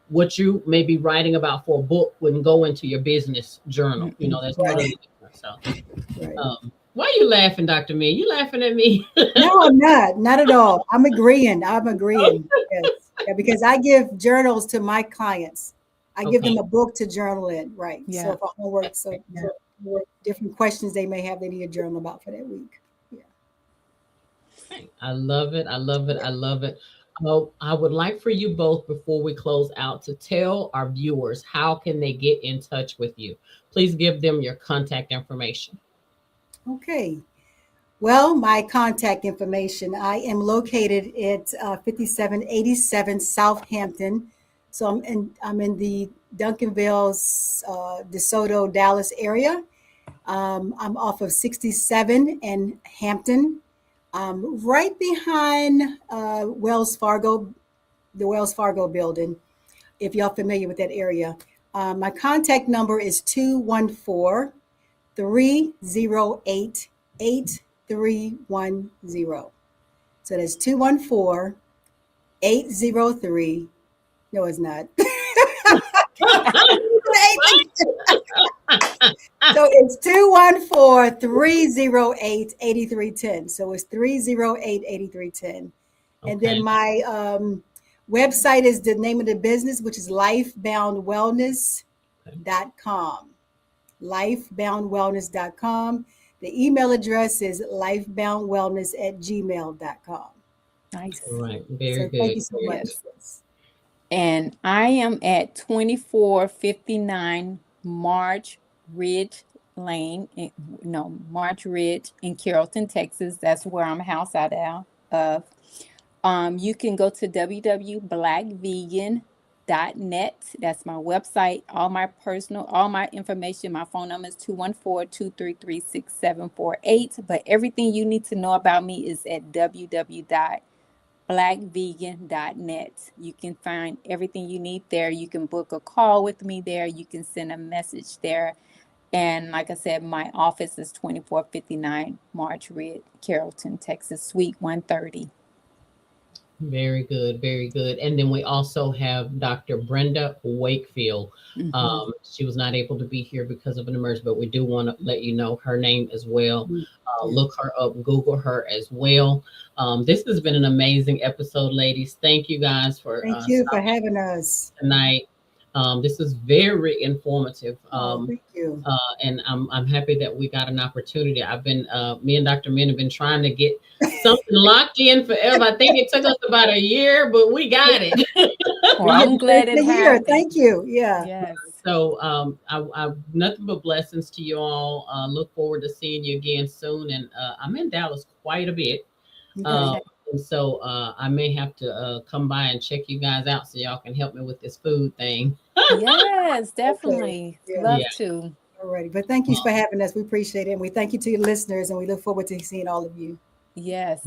what you may be writing about for a book wouldn't go into your business journal. That's totally different. So, Why are you laughing, Dr. Min? You laughing at me? No, I'm not at all. I'm agreeing. Yes. Yeah, because I give journals to my clients. I give them a book to journal in, right? Yeah. So for homework, so for different questions they may have, they need a journal about for that week. Yeah. I love it. I love it. I love it. I would like for you both, before we close out, to tell our viewers how can they get in touch with you. Please give them your contact information. Okay. Well, my contact information, I am located at 5787 Southampton. So I'm in the Duncanville, DeSoto, Dallas area. I'm off of 67 and Hampton, right behind Wells Fargo, the Wells Fargo building, if y'all familiar with that area. My contact number is 214-308-8310. So that's 214-803. No, it's not. So it's 214-308-8310. So it's 308-8310. And then my website is the name of the business, which is lifeboundwellness.com. Lifeboundwellness.com. The email address is lifeboundwellness@gmail.com. Nice. All right. Very good. Thank you so much. And I am at 2459 March Ridge Lane, March Ridge in Carrollton, Texas. That's where I'm housed out of. You can go to www.blackvegan.net. That's my website. All my information, my phone number is 214-233-6748. But everything you need to know about me is at www.blackvegan.net. You can find everything you need there. You can book a call with me there. You can send a message there. And like I said, my office is 2459 March Ridge, Carrollton, Texas, Suite 130. Very good. Very good. And then we also have Dr. Brenda Wakefield. Mm-hmm. She was not able to be here because of an emergency, but we do want to let you know her name as well. Look her up, Google her as well. This has been an amazing episode, ladies. Thank you guys for having us tonight. This is very informative. Thank you. And I'm happy that we got an opportunity. Me and Dr. Min have been trying to get something locked in forever. I think it took us about a year, but we got it. Well, I'm glad it happened. Thank you. Yeah. Yes. So I nothing but blessings to you all. Look forward to seeing you again soon. And I'm in Dallas quite a bit. And so I may have to come by and check you guys out so y'all can help me with this food thing. Yes, definitely. Yeah. Love to. All righty. But thank you for having us. We appreciate it. And we thank you to your listeners, and we look forward to seeing all of you. Yes.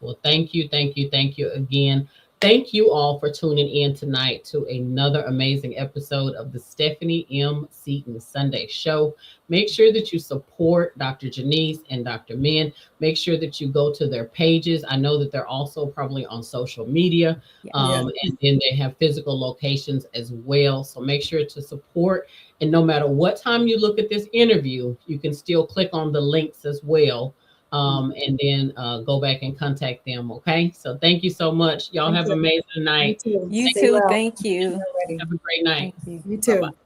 Well, thank you again. Thank you all for tuning in tonight to another amazing episode of the Stephanie M. Seaton Sunday Show. Make sure that you support Dr. Jeniece and Dr. Min. Make sure that you go to their pages. I know that they're also probably on social media, and then they have physical locations as well. So make sure to support. And no matter what time you look at this interview, you can still click on the links as well. And then go back and contact them. Okay. So thank you so much. Y'all have an amazing night. You too. Thank you. Have a great night. You too. Bye-bye.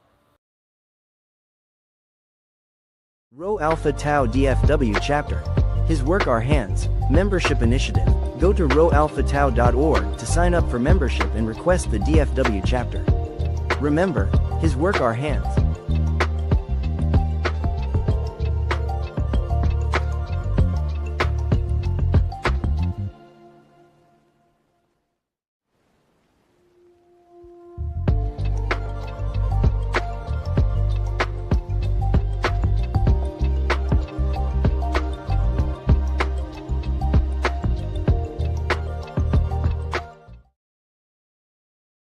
Rho Alpha Tau DFW Chapter. His Work Our Hands. Membership Initiative. Go to rhoalphatau.org to sign up for membership and request the DFW chapter. Remember, His Work Our Hands.